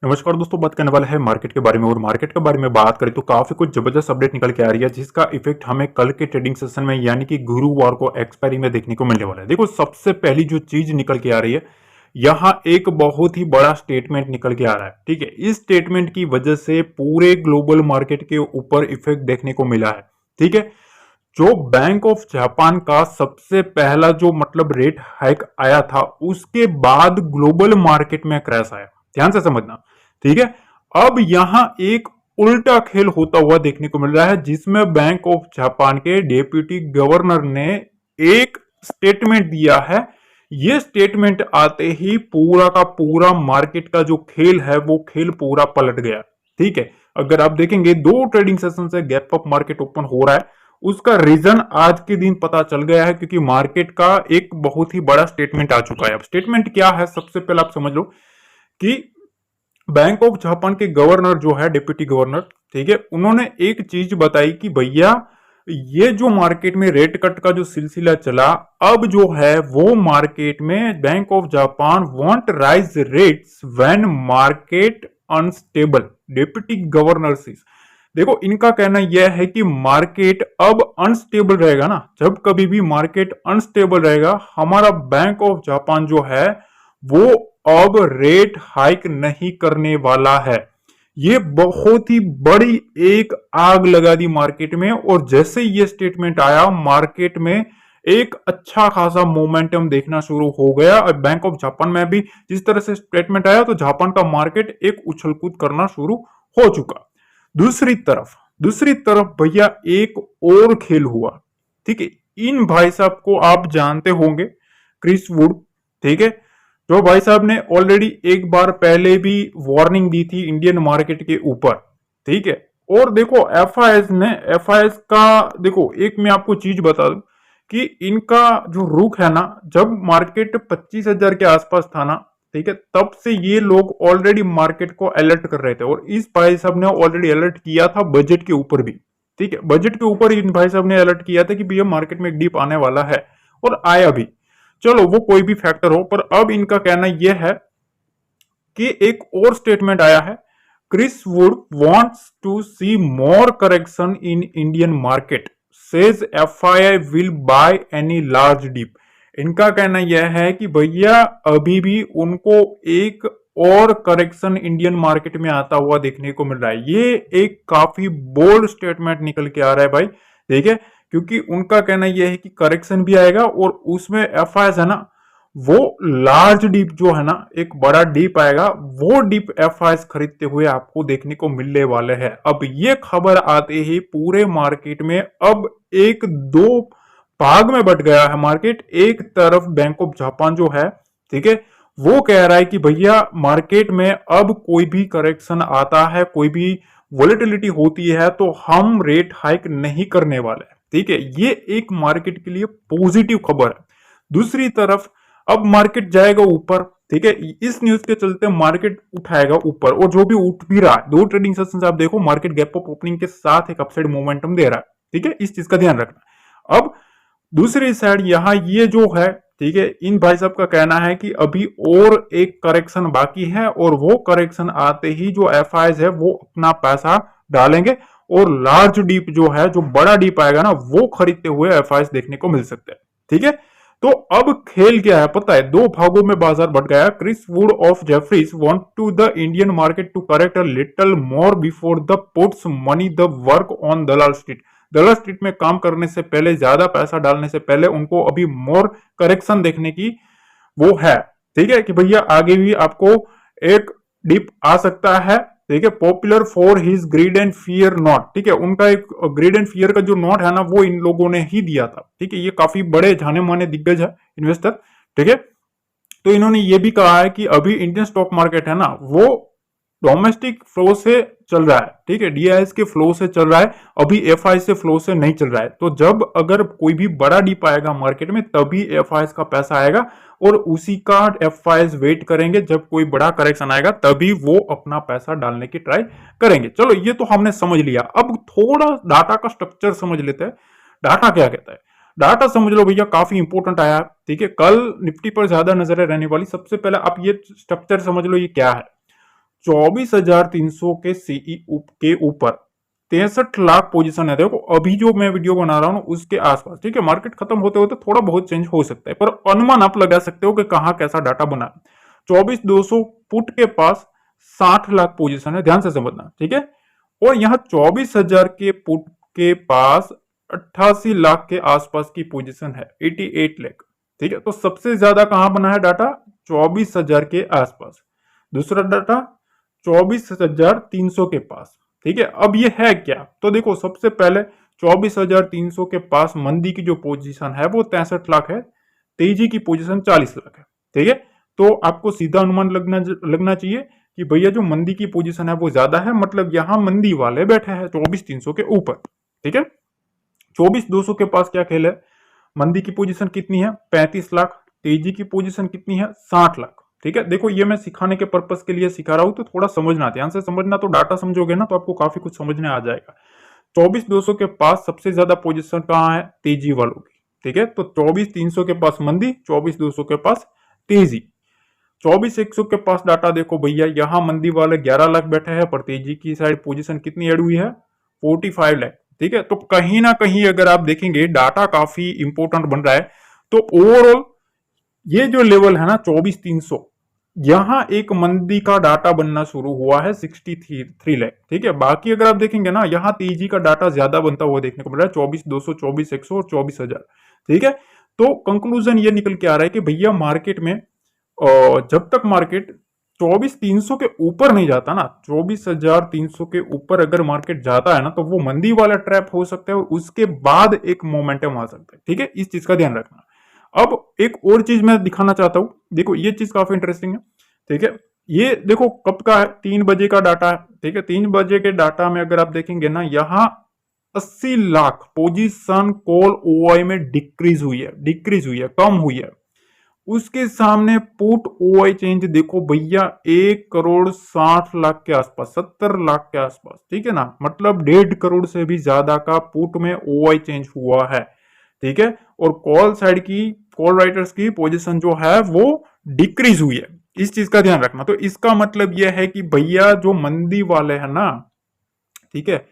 नमस्कार दोस्तों, बात करने वाला है मार्केट के बारे में। और मार्केट के बारे में बात करें तो काफी कुछ जबरदस्त अपडेट निकल के आ रही है, जिसका इफेक्ट हमें कल के ट्रेडिंग सेशन में यानी कि गुरुवार को एक्सपायरी में देखने को मिलने वाला है। देखो, सबसे पहली जो चीज निकल के आ रही है, यहाँ एक बहुत ही बड़ा स्टेटमेंट निकल के आ रहा है। ठीक है, इस स्टेटमेंट की वजह से पूरे ग्लोबल मार्केट के ऊपर इफेक्ट देखने को मिला है। ठीक है, जो बैंक ऑफ जापान का सबसे पहला जो मतलब रेट हाइक आया था, उसके बाद ग्लोबल मार्केट में क्रैश आया। ध्यान से समझना। ठीक है, अब यहां एक उल्टा खेल होता हुआ देखने को मिल रहा है, जिसमें बैंक ऑफ जापान के डेप्यूटी गवर्नर ने एक स्टेटमेंट दिया है। यह स्टेटमेंट आते ही पूरा का पूरा मार्केट का जो खेल है वो खेल पूरा पलट गया। ठीक है, अगर आप देखेंगे दो ट्रेडिंग सेशन से गैप अप मार्केट ओपन हो रहा है, उसका रीजन आज के दिन पता चल गया है, क्योंकि मार्केट का एक बहुत ही बड़ा स्टेटमेंट आ चुका है। अब स्टेटमेंट क्या है, सबसे पहले आप समझ लो कि बैंक ऑफ जापान के गवर्नर जो है, डिप्टी गवर्नर, ठीक है, उन्होंने एक चीज बताई कि भैया ये जो मार्केट में रेट कट का जो सिलसिला चला, अब जो है वो मार्केट में bank of Japan want rise rates when market unstable. Deputy governor देखो, इनका कहना यह है कि मार्केट अब अनस्टेबल रहेगा ना, जब कभी भी मार्केट अनस्टेबल रहेगा, हमारा बैंक ऑफ जापान जो है वो अब रेट हाइक नहीं करने वाला है। ये बहुत ही बड़ी एक आग लगा दी मार्केट में। और जैसे ये स्टेटमेंट आया, मार्केट में एक अच्छा खासा मोमेंटम देखना शुरू हो गया। अब बैंक ऑफ जापान में भी जिस तरह से स्टेटमेंट आया, तो जापान का मार्केट एक उछल कूद करना शुरू हो चुका। दूसरी तरफ भैया एक और खेल हुआ। ठीक है, इन भाई साहब को आप जानते होंगे, क्रिस वुड। ठीक है, जो भाई साहब ने ऑलरेडी एक बार पहले भी वार्निंग दी थी इंडियन मार्केट के ऊपर। ठीक है, और देखो एफआईएस का, देखो एक मैं आपको चीज बता दूं कि इनका जो रुख है ना, जब मार्केट 25,000 के आसपास था ना, ठीक है, तब से ये लोग ऑलरेडी मार्केट को अलर्ट कर रहे थे। और इस भाई साहब ने ऑलरेडी अलर्ट किया था बजट के ऊपर भी। ठीक है, बजट के ऊपर इन भाई साहब ने अलर्ट किया था कि भैया मार्केट में एक डीप आने वाला है, और आया भी। चलो वो कोई भी फैक्टर हो, पर अब इनका कहना यह है कि एक और स्टेटमेंट आया है, Chris Wood wants to see more correction in Indian market, says FII will buy any large dip. इनका कहना यह है कि भैया अभी भी उनको एक और करेक्शन इंडियन मार्केट में आता हुआ देखने को मिल रहा है। ये एक काफी बोल्ड स्टेटमेंट निकल के आ रहा है भाई। ठीक है, क्योंकि उनका कहना यह है कि करेक्शन भी आएगा, और उसमें एफआईएस है ना, वो लार्ज डीप जो है ना, एक बड़ा डीप आएगा, वो डीप एफआईएस खरीदते हुए आपको देखने को मिलने वाले हैं। अब ये खबर आते ही पूरे मार्केट में अब एक दो भाग में बट गया है मार्केट। एक तरफ बैंक ऑफ जापान जो है, ठीक है, वो कह रहा है कि भैया मार्केट में अब कोई भी करेक्शन आता है, कोई भी वोलेटिलिटी होती है, तो हम रेट हाइक नहीं करने वाले। ठीक है, ये एक मार्केट के लिए पॉजिटिव खबर है। दूसरी तरफ अब मार्केट जाएगा ऊपर। ठीक है, इस न्यूज के चलते मार्केट उठाएगा ऊपर, और जो भी उठ भी रहा है, दो ट्रेडिंग सेशन आप देखो, मार्केट गैप अप ओपनिंग के साथ एक अपसाइड मोमेंटम दे रहा है। ठीक है, इस चीज का ध्यान रखना। अब दूसरी साइड यहां ये जो है, ठीक है, इन भाई साहब का कहना है कि अभी और एक करेक्शन बाकी है, और वो करेक्शन आते ही जो एफआईएस है वो अपना पैसा डालेंगे, और लार्ज डीप जो है, जो बड़ा डीप आएगा ना, वो खरीदते हुए एफआईएस देखने को मिल सकते हैं। ठीक है, तो अब खेल क्या है पता है, दो भागों में बाजार बढ़ गया। Chris Wood of Jefferies want to the Indian market to correct a little more before the puts money the work on Dalal street. Dalal street में काम करने से पहले, ज्यादा पैसा डालने से पहले, उनको अभी मोर करेक्शन देखने की वो है। ठीक है, कि भैया आगे भी आपको एक डिप आ सकता है। ठीक है, popular for his grid and fear not. ठीक है, उनका एक ग्रीड एंड फियर का जो नोट है ना, वो इन लोगों ने ही दिया था। ठीक है, ये काफी बड़े जाने माने दिग्गज है इन्वेस्टर। ठीक है, तो इन्होंने ये भी कहा है कि अभी इंडियन स्टॉक मार्केट है ना, वो डोमेस्टिक फ्लो से चल रहा है। ठीक है, डीआईएस के फ्लो से चल रहा है, अभी एफआई से फ्लो से नहीं चल रहा है। तो जब अगर कोई भी बड़ा डीप आएगा मार्केट में, तभी एफआई का पैसा आएगा, और उसी का एफआई वेट करेंगे। जब कोई बड़ा करेक्शन आएगा, तभी वो अपना पैसा डालने की ट्राई करेंगे। चलो, ये तो हमने समझ लिया। अब थोड़ा डाटा का स्ट्रक्चर समझ लेते हैं। डाटा क्या कहता है, डाटा समझ लो भैया, काफी इंपॉर्टेंट आया। ठीक है, कल निफ्टी पर ज्यादा नजरें रहने वाली। सबसे पहले आप ये स्ट्रक्चर समझ लो, ये क्या है। 24,300 के सीई के ऊपर 63 लाख पोजीशन है। देखो अभी जो मैं वीडियो बना रहा हूं उसके आसपास, ठीक है, मार्केट खत्म होते होते थोड़ा बहुत चेंज हो सकता है, पर अनुमान आप लगा सकते हो कि कहां कैसा डाटा बना है। 24,200 पुट के पास 60 लाख पोजीशन है, ध्यान से समझना, ठीक है। और यहाँ 24,000 के पुट के पास 88 लाख के आसपास की पोजीशन है, 88 लाख, ठीक है। तो सबसे ज्यादा कहां बना है डाटा? 24,000 के आसपास। दूसरा डाटा 24,300 के पास, ठीक है। अब ये है क्या? तो देखो सबसे पहले 24,300 के पास मंदी की जो पोजीशन है वो 63 लाख है, तेजी की पोजीशन 40 लाख है, ठीक है। तो आपको सीधा अनुमान लगना चाहिए कि भैया जो मंदी की पोजीशन है वो ज्यादा है, मतलब यहां मंदी वाले बैठे हैं 24,300 के ऊपर, ठीक है। 24,200 के पास क्या खेल है? मंदी की पोजीशन कितनी है? 35 लाख। तेजी की पोजीशन कितनी है? 60 लाख, ठीक है। देखो ये मैं सिखाने के पर्पस के लिए सिखा रहा हूं, तो थोड़ा समझना, ध्यान से समझना, तो डाटा समझोगे ना तो आपको काफी कुछ समझने आ जाएगा। 24,200 के पास सबसे ज्यादा पोजीशन कहां है? तेजी वालों की, ठीक है। तो 24,300 के पास मंदी, 24,200 के पास तेजी। 24,100 के पास डाटा देखो भैया, यहां मंदी वाले 11 लाख बैठे हैं, पर तेजी की साइड पोजीशन कितनी एड हुई है? 45 लाख, ठीक है। तो कहीं ना कहीं अगर आप देखेंगे डाटा काफी इंपॉर्टेंट बन रहा है। तो ओवरऑल ये जो लेवल है ना 24,300, यहां एक मंदी का डाटा बनना शुरू हुआ है 63 लाख, ठीक है। बाकी अगर आप देखेंगे ना, यहां तेजी का डाटा ज्यादा बनता हुआ देखने को मिल रहा है, 24,200, 24,100 और 24,000, ठीक है। तो कंक्लूजन ये निकल के आ रहा है कि भैया मार्केट में जब तक मार्केट 24,300 के ऊपर नहीं जाता ना, 24,300 के ऊपर अगर मार्केट जाता है ना, तो वो मंदी वाला ट्रैप हो सकता है और उसके बाद एक मोमेंटम आ सकता है, ठीक है। इस चीज का ध्यान रखना। अब एक और चीज मैं दिखाना चाहता हूं, देखो ये चीज काफी इंटरेस्टिंग है, ठीक है। ये देखो कब का है? 3 बजे का डाटा है, ठीक है। 3 बजे के डाटा में अगर आप देखेंगे ना, यहाँ 80 लाख पोजीशन कॉल ओआई में डिक्रीज हुई है, कम हुई है। उसके सामने पुट ओआई चेंज देखो भैया, 1,60,00,000 के आसपास, 70 लाख के आसपास, ठीक है ना। मतलब 1.5 करोड़ से भी ज्यादा का पुट में ओआई चेंज हुआ है, ठीक है। और कॉल साइड की, कॉल राइटर्स की पोजीशन जो है वो डिक्रीज हुई है, इस चीज का ध्यान रखना। तो इसका मतलब यह है कि भैया जो मंदी वाले हैं ना, ठीक है,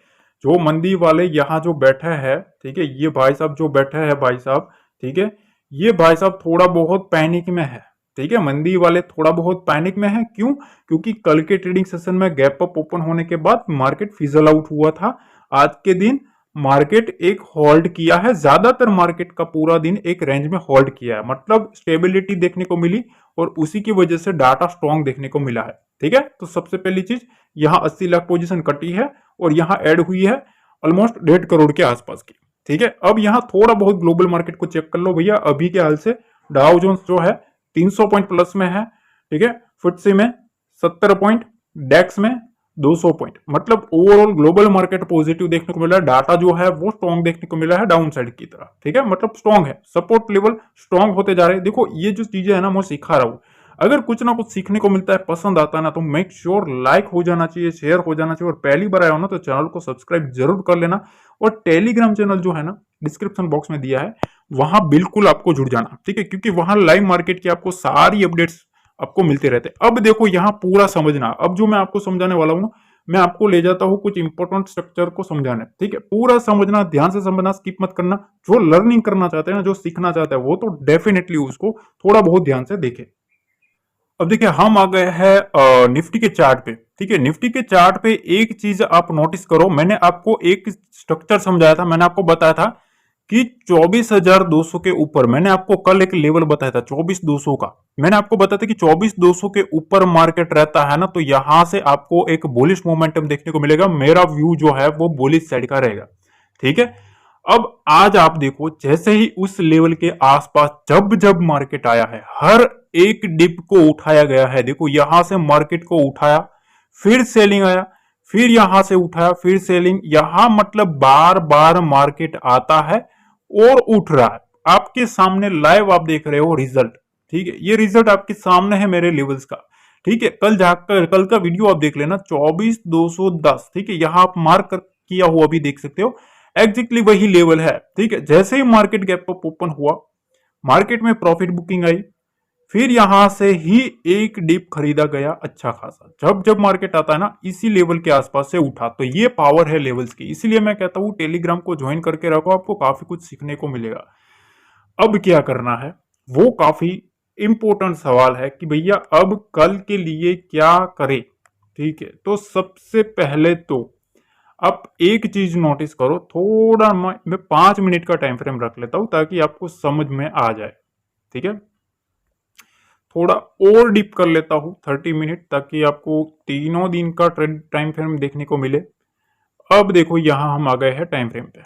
जो मंदी वाले यहाँ जो बैठे हैं, ठीक है, ये भाई साहब जो बैठे हैं भाई साहब, ठीक है, ये भाई साहब थोड़ा बहुत पैनिक में है, ठीक है। मंदी वाले थोड़ा बहुत पैनिक में है, क्यों? क्योंकि कल के ट्रेडिंग सेशन में गैप अप ओपन होने के बाद मार्केट फिजल आउट हुआ था। आज के दिन मार्केट एक होल्ड किया है, ज्यादातर मार्केट का पूरा दिन एक रेंज में होल्ड किया है, मतलब स्टेबिलिटी देखने को मिली और उसी की वजह से डाटा स्ट्रॉन्ग देखने को मिला है, ठीक है। तो सबसे पहली चीज, यहाँ 80 लाख पोजीशन कटी है और यहाँ ऐड हुई है ऑलमोस्ट 1.5 करोड़ के आसपास की, ठीक है। अब यहाँ थोड़ा बहुत ग्लोबल मार्केट को चेक कर लो भैया, अभी के हाल से डाउ जोन्स जो है 300 पॉइंट प्लस में है, ठीक है। FTSE में 70 पॉइंट, डेक्स में 200 पॉइंट, मतलब ओवरऑल ग्लोबल मार्केट पॉजिटिव देखने को मिला है। डाटा जो है वो स्ट्रॉन्ग देखने को मिला है डाउन साइड की तरह, ठीक है, मतलब स्ट्रॉन्ग है, सपोर्ट लेवल स्ट्रॉन्ग होते जा रहे हैं। देखो ये जो चीजें है ना मैं सिखा रहा हूँ, अगर कुछ ना कुछ सीखने को मिलता है, पसंद आता है ना, तो मेक श्योर लाइक हो जाना चाहिए, शेयर हो जाना चाहिए, और पहली बार आया हो ना तो चैनल को सब्सक्राइब जरूर कर लेना। और टेलीग्राम चैनल जो है ना डिस्क्रिप्शन बॉक्स में दिया है, वहां बिल्कुल आपको जुड़ जाना, ठीक है, क्योंकि वहां लाइव मार्केट की आपको सारी अपडेट्स आपको मिलते रहते हैं। अब देखो यहाँ पूरा समझना, अब जो मैं आपको समझाने वाला हूँ, मैं आपको ले जाता हूँ कुछ इंपॉर्टेंट स्ट्रक्चर को समझाने, ठीक है। पूरा समझना, ध्यान से समझना, स्किप मत करना। जो लर्निंग करना चाहते हैं ना, जो सीखना चाहते हैं, वो तो डेफिनेटली उसको थोड़ा बहुत ध्यान से देखे। अब देखिए हम आ गए हैं निफ्टी के चार्ट पे, ठीक है। निफ्टी के चार्ट पे एक चीज आप नोटिस करो, मैंने आपको एक स्ट्रक्चर समझाया था, मैंने आपको बताया था कि 24,200 के ऊपर, मैंने आपको कल एक लेवल बताया था 24,200 का, मैंने आपको बताया था कि 24,200 के ऊपर मार्केट रहता है ना, तो यहां से आपको एक बुलिश मोमेंटम देखने को मिलेगा। मेरा व्यू जो है वो बुलिश साइड का रहेगा, ठीक है। अब आज आप देखो, जैसे ही उस लेवल के आसपास जब जब मार्केट आया है, हर एक डिप को उठाया गया है। देखो यहां से मार्केट को उठाया, फिर सेलिंग आया, फिर यहां से उठाया, फिर सेलिंग, यहां मतलब बार बार मार्केट आता है और उठ रहा है। आपके सामने लाइव आप देख रहे हो रिजल्ट, ठीक है, ये रिजल्ट आपके सामने है मेरे लेवल्स का, ठीक है। कल जाकर कल का वीडियो आप देख लेना, 24,210, ठीक है, यहां आप मार्क किया हुआ अभी देख सकते हो, एग्जैक्टली वही लेवल है, ठीक है। जैसे ही मार्केट गैप अप ओपन हुआ, मार्केट में प्रॉफिट बुकिंग आई, फिर यहां से ही एक डिप खरीदा गया अच्छा खासा। जब जब मार्केट आता है ना इसी लेवल के आसपास से उठा, तो ये पावर है लेवल्स की। इसीलिए मैं कहता हूं टेलीग्राम को ज्वाइन करके रखो, आपको काफी कुछ सीखने को मिलेगा। अब क्या करना है वो काफी इंपॉर्टेंट सवाल है कि भैया अब कल के लिए क्या करें। ठीक है, तो सबसे पहले तो आप एक चीज नोटिस करो, थोड़ा मैं 5 मिनट का टाइम फ्रेम रख लेता हूं ताकि आपको समझ में आ जाए। ठीक है, थोड़ा और डीप कर लेता हूं 30 मिनट, ताकि आपको तीनों दिन का टाइम फ्रेम देखने को मिले। अब देखो यहां हम आ गए हैं टाइम फ्रेम पे,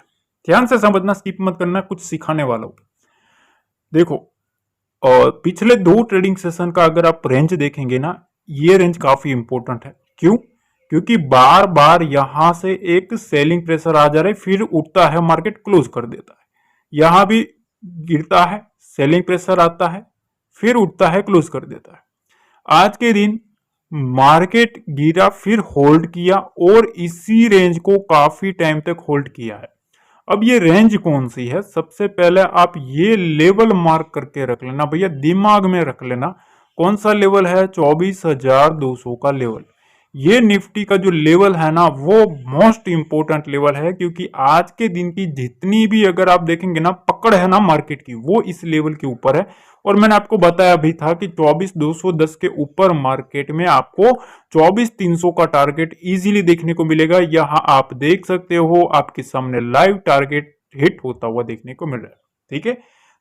ध्यान से समझना, स्किप मत करना, कुछ सिखाने वाला हूं। देखो, और पिछले 2 ट्रेडिंग सेशन का अगर आप रेंज देखेंगे ना, ये रेंज काफी इंपॉर्टेंट है। क्यों? क्योंकि बार बार यहां से एक सेलिंग प्रेशर आ जा रहा है, फिर उठता है, मार्केट क्लोज कर देता है। यहां भी गिरता है, सेलिंग प्रेशर आता है, फिर उठता है, क्लोज कर देता है। आज के दिन मार्केट गिरा, फिर होल्ड किया और इसी रेंज को काफी टाइम तक होल्ड किया है। अब ये रेंज कौन सी है, सबसे पहले आप ये लेवल मार्क करके रख लेना भैया, दिमाग में रख लेना। कौन सा लेवल है? 24,200 का लेवल। ये निफ्टी का जो लेवल है ना वो मोस्ट इंपोर्टेंट लेवल है, क्योंकि आज के दिन की जितनी भी अगर आप देखेंगे ना पकड़ है ना मार्केट की, वो इस लेवल के ऊपर है। और मैंने आपको बताया भी था कि 24,210 के ऊपर मार्केट में आपको 24,300 का टारगेट इजीली देखने को मिलेगा। यहां आप देख सकते हो, आपके सामने लाइव टारगेट हिट होता हुआ देखने को मिल रहा है। ठीक है,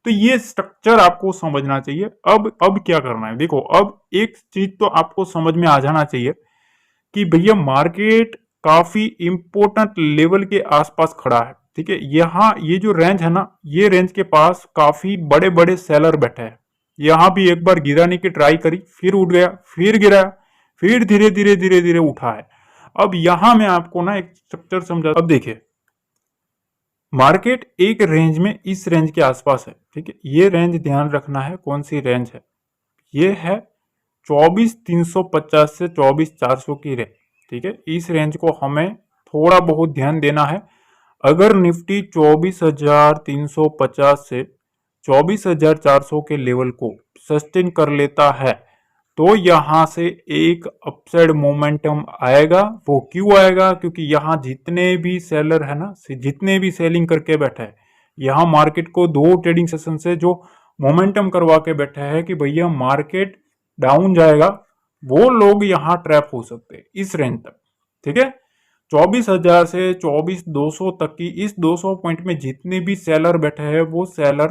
तो ये स्ट्रक्चर आपको समझना चाहिए। अब क्या करना है, देखो अब एक चीज तो आपको समझ में आ जाना चाहिए कि भैया मार्केट काफी इंपॉर्टेंट लेवल के आसपास खड़ा है। ठीक है, यहाँ ये जो रेंज है ना, ये रेंज के पास काफी बड़े बड़े सेलर बैठे हैं। यहां भी एक बार गिराने की ट्राई करी, फिर उठ गया, फिर गिरा, फिर धीरे धीरे धीरे धीरे उठा है। अब यहां मैं आपको ना एक स्ट्रक्चर समझा। अब देखिए, मार्केट एक रेंज में इस रेंज के आसपास है। ठीक है, ये रेंज ध्यान रखना है, कौन सी रेंज है? ये है 24,350 से 24,400 की रेंज। ठीक है, इस रेंज को हमें थोड़ा बहुत ध्यान देना है। अगर निफ्टी 24,350 से 24,400 के लेवल को सस्टेन कर लेता है तो यहां से एक अपसाइड मोमेंटम आएगा। वो क्यों आएगा? क्योंकि यहां जितने भी सेलर है ना, जितने भी सेलिंग करके बैठे हैं, यहां मार्केट को 2 ट्रेडिंग सेशन से जो मोमेंटम करवा के बैठे हैं कि भैया मार्केट डाउन जाएगा, वो लोग यहां ट्रैप हो सकते हैं इस रेंज तक। ठीक है, 24,000 से 24,200 तक की इस 200 पॉइंट में जितने भी सेलर बैठे हैं वो सेलर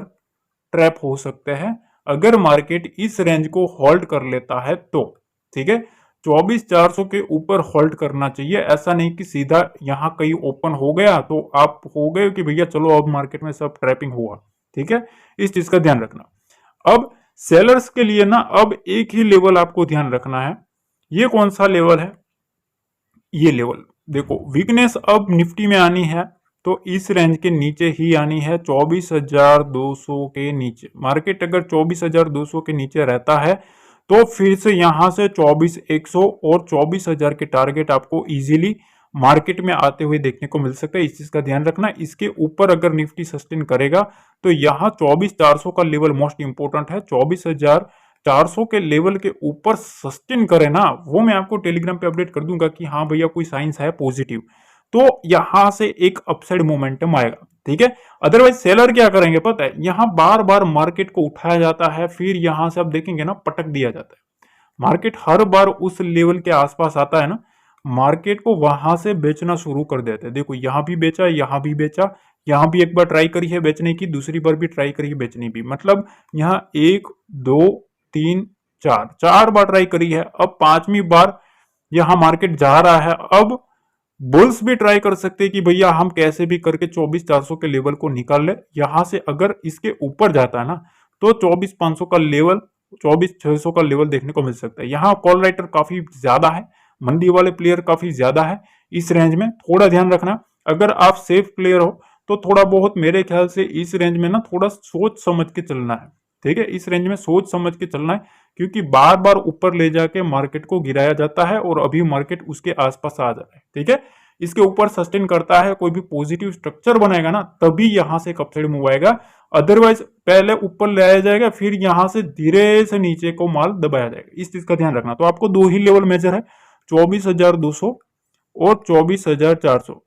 ट्रैप हो सकते हैं अगर मार्केट इस रेंज को होल्ड कर लेता है तो। ठीक है, 24,400 के ऊपर होल्ड करना चाहिए, ऐसा नहीं कि सीधा यहां कहीं ओपन हो गया तो आप हो गए कि भैया चलो अब मार्केट में सब ट्रैपिंग हुआ। ठीक है, इस चीज का ध्यान रखना। अब सेलर्स के लिए ना अब एक ही लेवल आपको ध्यान रखना है। ये कौन सा लेवल है? ये लेवल देखो, वीकनेस अब निफ्टी में आनी है तो इस रेंज के नीचे ही आनी है, 24,200 के नीचे। मार्केट अगर 24,200 के नीचे रहता है तो फिर से यहां से 24,100 और 24,000 के टारगेट आपको इजीली मार्केट में आते हुए देखने को मिल सकता है। इस चीज का ध्यान रखना। इसके ऊपर अगर निफ्टी सस्टेन करेगा तो यहाँ 24,400 का लेवल मोस्ट इंपोर्टेंट है। 24,400 के लेवल के ऊपर सस्टेन करे ना, वो मैं आपको टेलीग्राम पे अपडेट कर दूंगा कि हाँ भैया कोई साइंस है पॉजिटिव, तो यहां से एक अपसाइड मोमेंटम आएगा। ठीक है, अदरवाइज सेलर क्या करेंगे पता है, यहां बार बार मार्केट को उठाया जाता है, फिर यहां से आप देखेंगे ना पटक दिया जाता है। मार्केट हर बार उस लेवल के आसपास आता है ना, मार्केट को वहां से बेचना शुरू कर देते हैं। देखो यहां भी बेचा, यहां भी बेचा, यहां भी एक बार ट्राई करी है बेचने की, दूसरी बार भी ट्राई करी है बेचने की, मतलब यहां 1 2 3 4 चार बार ट्राई करी है। अब 5वीं बार यहां मार्केट जा रहा है। अब बुल्स भी ट्राई कर सकते हैं कि भैया हम कैसे भी करके 24,400 के लेवल को निकाल ले। यहां से अगर इसके ऊपर जाता है ना तो 24,500 का लेवल, 24,600 का लेवल देखने को मिल सकता है। यहाँ कॉल राइटर काफी ज्यादा है, मंडी वाले प्लेयर काफी ज्यादा है इस रेंज में, थोड़ा ध्यान रखना। अगर आप सेफ प्लेयर हो तो थोड़ा बहुत मेरे ख्याल से इस रेंज में ना थोड़ा सोच समझ के चलना है। ठीक है, इस रेंज में सोच समझ के चलना है, क्योंकि बार बार ऊपर ले जाके मार्केट को गिराया जाता है और अभी मार्केट उसके आसपास आ जा रहा है। ठीक है, इसके ऊपर सस्टेन करता है, कोई भी पॉजिटिव स्ट्रक्चर बनाएगा ना, तभी यहां से एक अपसाइड मूव आएगा। अदरवाइज पहले ऊपर लाया जाएगा, फिर यहां से धीरे से नीचे को माल दबाया जाएगा। इस चीज का ध्यान रखना। तो आपको दो ही लेवल मेजर है, 24,200 और 24,400।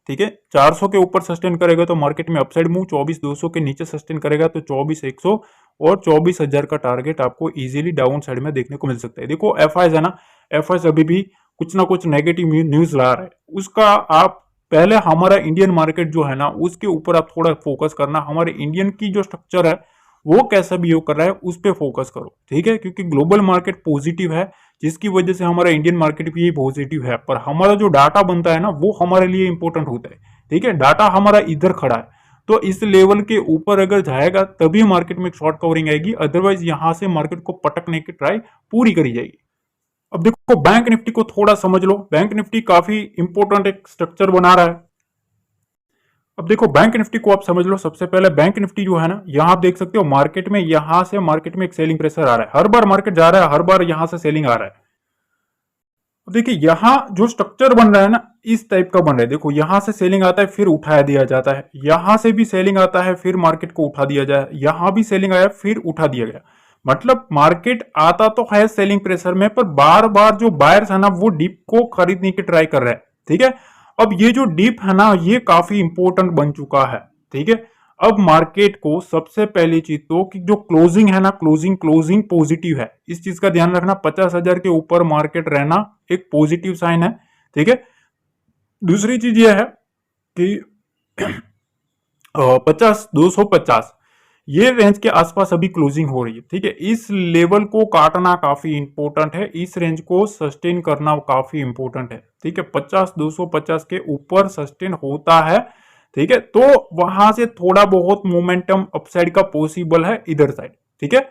ठीक है, 400 के ऊपर सस्टेन करेगा तो मार्केट में अपसाइड मूव, 24,200 के नीचे सस्टेन करेगा तो 24,100 और 24,000 का टारगेट आपको इजीली डाउन साइड में देखने को मिल सकता है। देखो एफआईएस है ना, एफआईएस अभी भी कुछ ना कुछ नेगेटिव न्यूज ला रहा है, उसका आप पहले हमारा इंडियन मार्केट जो है ना उसके ऊपर आप थोड़ा फोकस करना। हमारे इंडियन की जो स्ट्रक्चर है वो कैसा बिहेव कर रहा है उस पर फोकस करो। ठीक है, क्योंकि ग्लोबल मार्केट पॉजिटिव है, जिसकी वजह से हमारा इंडियन मार्केट भी पॉजिटिव है, पर हमारा जो डाटा बनता है ना वो हमारे लिए इंपॉर्टेंट होता है। ठीक है, डाटा हमारा इधर खड़ा है, तो इस लेवल के ऊपर अगर जाएगा तभी मार्केट में शॉर्ट कवरिंग आएगी, अदरवाइज यहां से मार्केट को पटकने की ट्राई पूरी करी जाएगी। अब देखो बैंक निफ्टी को थोड़ा समझ लो। बैंक निफ्टी काफी इंपॉर्टेंट एक स्ट्रक्चर बना रहा है। अब देखो बैंक निफ्टी को आप समझ लो। सबसे पहले बैंक निफ्टी जो है ना, यहां आप देख सकते हो मार्केट में, यहां से मार्केट में एक सेलिंग प्रेशर आ रहा है, हर बार मार्केट जा रहा है, हर बार यहां से सेलिंग आ रहा है। अब देखिए यहां जो स्ट्रक्चर बन रहा है ना इस टाइप का बन रहा है। देखो यहां से सेलिंग आता है फिर उठाया दिया जाता है, यहां से भी सेलिंग आता है फिर मार्केट को उठा दिया जाए, यहां भी सेलिंग आया फिर उठा दिया गया। मतलब मार्केट आता तो है सेलिंग प्रेशर में, पर बार बार जो बायर्स है ना वो डीप को खरीदने की ट्राई कर रहे हैं। ठीक है, अब ये जो डीप है ना ये काफी इंपॉर्टेंट बन चुका है। ठीक है, अब मार्केट को सबसे पहली चीज तो कि जो क्लोजिंग है ना, क्लोजिंग पॉजिटिव है, इस चीज का ध्यान रखना। 50,000 के ऊपर मार्केट रहना एक पॉजिटिव साइन है। ठीक है, दूसरी चीज यह है कि 50,250 ये रेंज के आसपास अभी क्लोजिंग हो रही है। ठीक है, इस लेवल को काटना काफी इंपॉर्टेंट है, इस रेंज को सस्टेन करना काफी इंपॉर्टेंट है। ठीक है, 50,250 के ऊपर सस्टेन होता है, ठीक है, तो वहां से थोड़ा बहुत मोमेंटम अपसाइड का पॉसिबल है इधर साइड। ठीक है,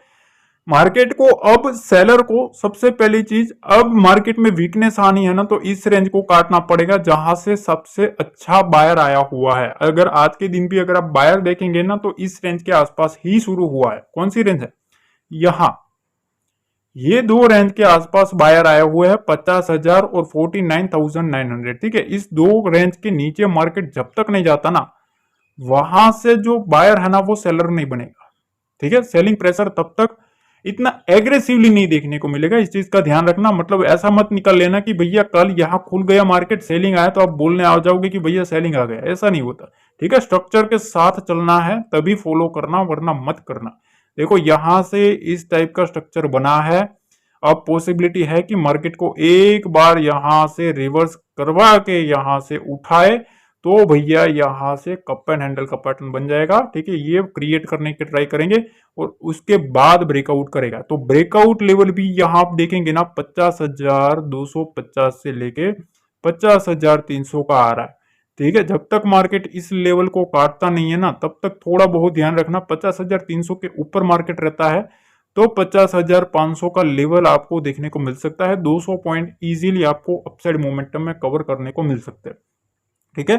मार्केट को अब सेलर को सबसे पहली चीज, अब मार्केट में वीकनेस आनी है ना तो इस रेंज को काटना पड़ेगा जहां से सबसे अच्छा बायर आया हुआ है। अगर आज के दिन भी अगर आप बायर देखेंगे ना तो इस रेंज के आसपास ही शुरू हुआ है। कौन सी रेंज है? यहां ये दो रेंज के आसपास बायर आया हुआ है, 50,000 और 49,900। ठीक है, इस दो रेंज के नीचे मार्केट जब तक नहीं जाता ना वहां से जो बायर है ना वो सेलर नहीं बनेगा। ठीक है, सेलिंग प्रेशर तब तक इतना एग्रेसिवली नहीं देखने को मिलेगा, इस चीज का ध्यान रखना। मतलब ऐसा मत निकल लेना कि भैया कल यहां खुल गया मार्केट सेलिंग आया तो आप बोलने आ जाओगे कि भैया सेलिंग आ गया, ऐसा नहीं होता। ठीक है, स्ट्रक्चर के साथ चलना है तभी फॉलो करना, वरना मत करना। देखो यहां से इस टाइप का स्ट्रक्चर बना है, अब पॉसिबिलिटी है कि मार्केट को एक बार यहां से रिवर्स करवा के यहां से उठाए तो भैया यहां से कप एंड हैंडल का पैटर्न बन जाएगा। ठीक है, ये क्रिएट करने की ट्राई करेंगे और उसके बाद ब्रेकआउट करेगा। तो ब्रेकआउट लेवल भी यहां आप देखेंगे ना 50,250 से लेके 50,300 का आ रहा है। ठीक है, जब तक मार्केट इस लेवल को काटता नहीं है ना तब तक थोड़ा बहुत ध्यान रखना। 50,300 के ऊपर मार्केट रहता है तो 50,500 का लेवल आपको देखने को मिल सकता है। 200 पॉइंट इजीली आपको अपसाइड मोमेंटम में कवर करने को मिल सकते हैं। ठीक है,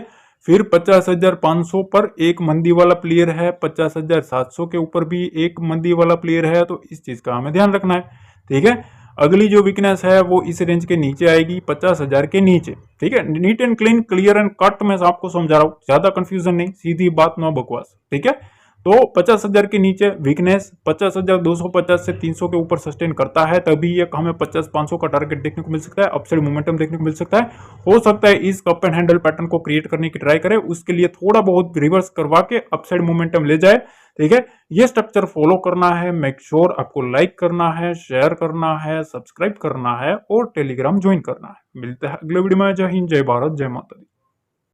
फिर 50,500 पर एक मंदी वाला प्लेयर है, 50,700 के ऊपर भी एक मंदी वाला प्लेयर है, तो इस चीज का हमें ध्यान रखना है। ठीक है, अगली जो वीकनेस है वो इस रेंज के नीचे आएगी, 50,000 के नीचे। ठीक है, neat and clean, clear and cut में आपको समझा रहा हूं, ज्यादा कंफ्यूजन नहीं, सीधी बात, नो बकवास। ठीक है, तो 50,000 के नीचे वीकनेस, 50,250 से 300 के ऊपर सस्टेन करता है तभी ये हमें 50,500 का टारगेट देखने को मिल सकता है, अपसाइड मोमेंटम देखने को मिल सकता है। हो सकता है इस कप एंड हैंडल पैटर्न को क्रिएट करने की ट्राई करें, उसके लिए थोड़ा बहुत रिवर्स करवा के अपसाइड मोमेंटम ले जाए। ठीक है, ये स्ट्रक्चर फॉलो करना है। मेक श्योर आपको लाइक करना है, शेयर करना है, सब्सक्राइब करना है और टेलीग्राम ज्वाइन करना है। मिलते हैं अगले वीडियो में। जय हिंद, जय भारत, जय माता दी।